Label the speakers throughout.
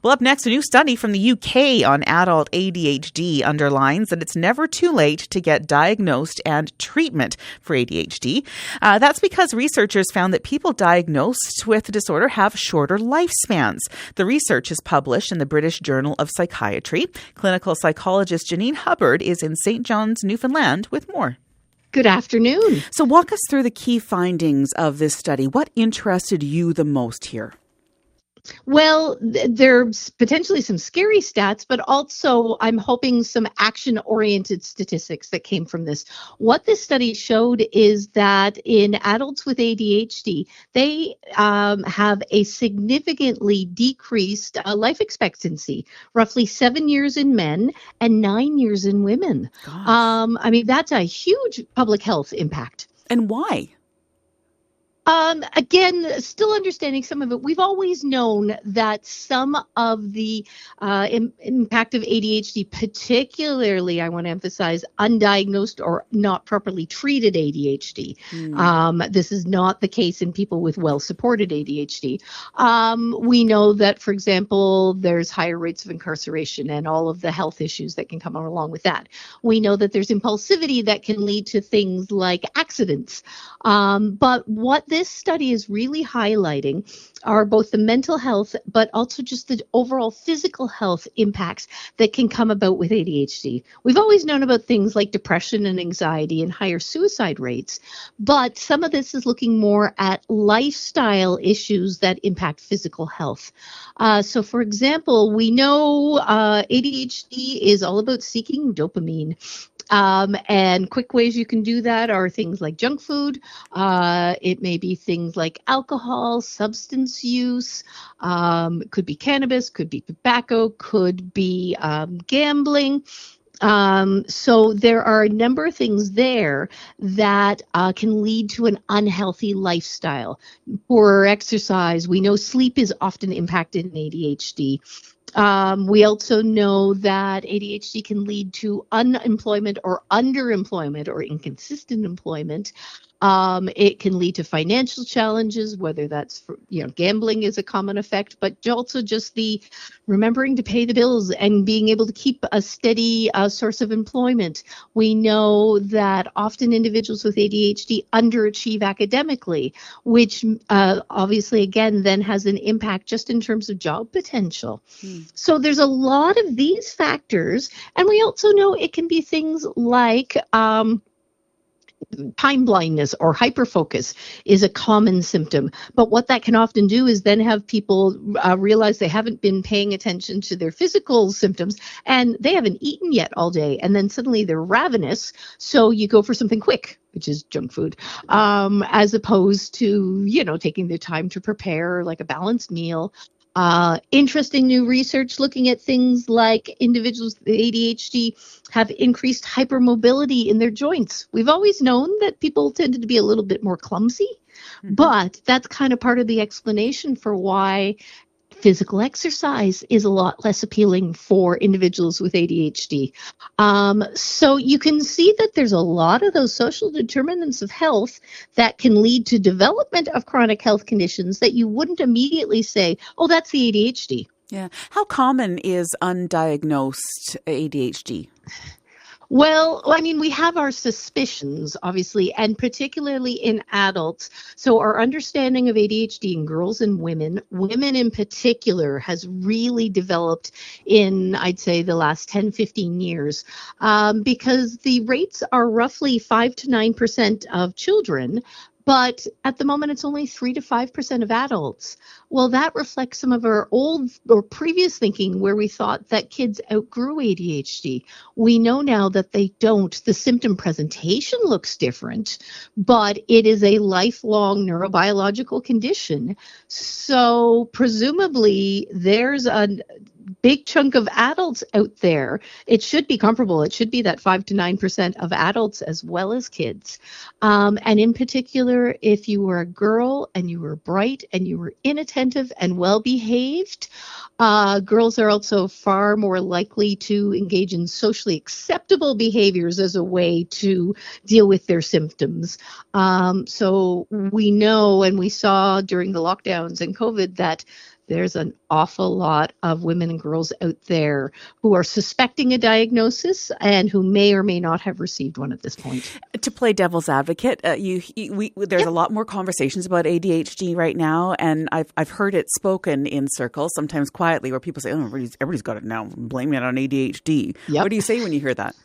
Speaker 1: Well, up next, a new study from the UK on adult ADHD underlines that it's never too late to get diagnosed and treatment for ADHD. That's because researchers found that people diagnosed with the disorder have shorter lifespans. The research is published in the British Journal of Psychiatry. Clinical psychologist Janine Hubbard is in St. John's, Newfoundland, with more.
Speaker 2: Good afternoon.
Speaker 1: So walk us through the key findings of this study. What interested you the most here?
Speaker 2: Well, there's potentially some scary stats, but also I'm hoping some action-oriented statistics that came from this. What this study showed is that in adults with ADHD, they have a significantly decreased life expectancy, roughly 7 years in men and 9 years in women. I mean, that's a huge public health impact.
Speaker 1: And why?
Speaker 2: Again, still understanding some of it. We've always known that some of the impact of ADHD, particularly, I want to emphasize, undiagnosed or not properly treated ADHD. This is not the case in people with well-supported ADHD. We know that, for example, there's higher rates of incarceration and all of the health issues that can come along with that. We know that there's impulsivity that can lead to things like accidents. But what this study is really highlighting are both the mental health, but also just the overall physical health impacts that can come about with ADHD. We've always known about things like depression and anxiety and higher suicide rates, but some of this is looking more at lifestyle issues that impact physical health. So, for example, we know ADHD is all about seeking dopamine. And quick ways you can do that are things like junk food. It may be things like alcohol, substance use, could be cannabis, could be tobacco, could be gambling. So there are a number of things there that can lead to an unhealthy lifestyle. Poor exercise. We know sleep is often impacted in ADHD. We also know that ADHD can lead to unemployment or underemployment or inconsistent employment. It can lead to financial challenges, whether that's for, gambling is a common effect, but also just the remembering to pay the bills and being able to keep a steady source of employment. We know that often individuals with ADHD underachieve academically, which obviously, again, then has an impact just in terms of job potential. So there's a lot of these factors, and we also know it can be things like time blindness or hyperfocus is a common symptom. But what that can often do is then have people realize they haven't been paying attention to their physical symptoms and they haven't eaten yet all day. And then suddenly they're ravenous. So you go for something quick, which is junk food, as opposed to, taking the time to prepare like a balanced meal. Interesting new research looking at things like individuals with ADHD have increased hypermobility in their joints. We've always known that people tended to be a little bit more clumsy, but that's kind of part of the explanation for why physical exercise is a lot less appealing for individuals with ADHD. So you can see that there's a lot of those social determinants of health that can lead to development of chronic health conditions that you wouldn't immediately say, oh, that's the ADHD.
Speaker 1: Yeah. How common is undiagnosed ADHD?
Speaker 2: Well, I mean, we have our suspicions, obviously, and particularly in adults. So our understanding of ADHD in girls and women in particular, has really developed in, I'd say, the last 10, 15 years, because the rates are roughly 5 to 9% of children. But at the moment, it's only 3 to 5% of adults. Well, that reflects some of our old or previous thinking where we thought that kids outgrew ADHD. We know now that they don't. The symptom presentation looks different, but it is a lifelong neurobiological condition. So presumably there's a big chunk of adults out there. It should be comparable. It should be that 5 to 9% of adults as well as kids. And in particular, if you were a girl and you were bright and you were inattentive and well-behaved, girls are also far more likely to engage in socially acceptable behaviors as a way to deal with their symptoms. So we know, and we saw during the lockdowns and COVID, that there's an awful lot of women and girls out there who are suspecting a diagnosis and who may or may not have received one at this point.
Speaker 1: To play devil's advocate, there's a lot more conversations about ADHD right now, and I've heard it spoken in circles, sometimes quietly, where people say, "Oh, everybody's got it now, blaming it on ADHD." Yep. What do you say when you hear that?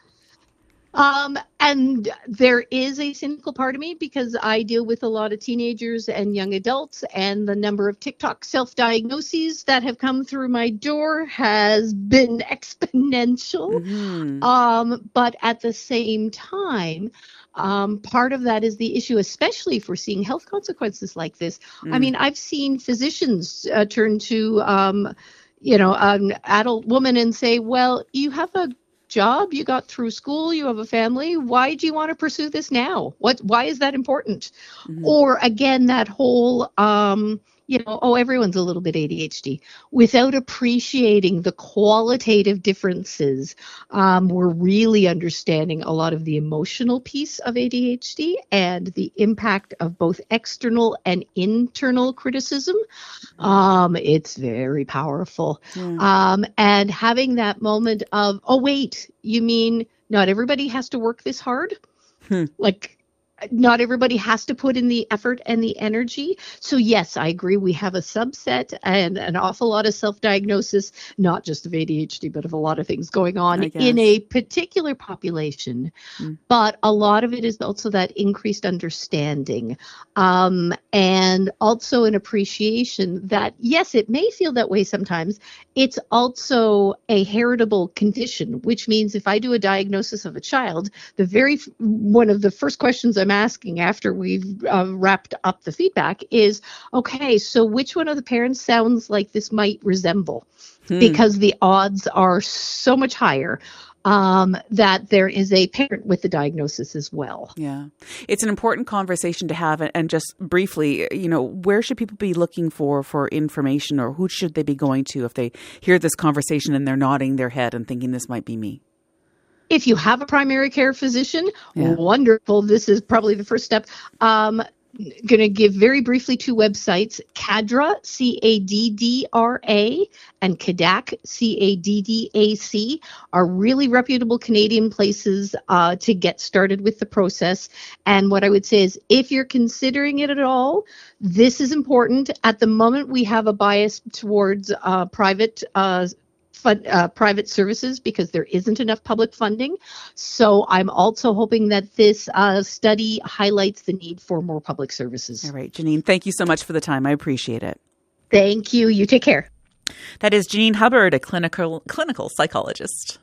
Speaker 2: And there is a cynical part of me because I deal with a lot of teenagers and young adults, and the number of TikTok self-diagnoses that have come through my door has been exponential. Mm-hmm. But at the same time, part of that is the issue, especially if we're seeing health consequences like this. I mean, I've seen physicians turn to, an adult woman and say, well, you have a job, you got through school, you have a family, why do you want to pursue this now? Why is that important? Mm-hmm. Or again, that whole everyone's a little bit ADHD, without appreciating the qualitative differences. We're really understanding a lot of the emotional piece of ADHD and the impact of both external and internal criticism. It's very powerful. And having that moment of, oh, wait, you mean not everybody has to work this hard? Like, not everybody has to put in the effort and the energy. So yes, I agree. We have a subset and an awful lot of self-diagnosis, not just of ADHD, but of a lot of things going on in a particular population. But a lot of it is also that increased understanding and also an appreciation that, yes, it may feel that way sometimes. It's also a heritable condition, which means if I do a diagnosis of a child, one of the first questions I'm asking after we've wrapped up the feedback is, okay, so which one of the parents sounds like this might resemble? Because the odds are so much higher that there is a parent with the diagnosis as well.
Speaker 1: Yeah. It's an important conversation to have. And just briefly, where should people be looking for information, or who should they be going to if they hear this conversation and they're nodding their head and thinking this might be me?
Speaker 2: If you have a primary care physician, wonderful. This is probably the first step. Going to give very briefly two websites, CADRA, CADDRA, and CADAC, CADDAC, are really reputable Canadian places to get started with the process. And what I would say is, if you're considering it at all, this is important. At the moment, we have a bias towards private services because there isn't enough public funding. So I'm also hoping that this study highlights the need for more public services.
Speaker 1: All right, Janine, thank you so much for the time. I appreciate it.
Speaker 2: Thank you. You take care.
Speaker 1: That is Janine Hubbard, a clinical psychologist.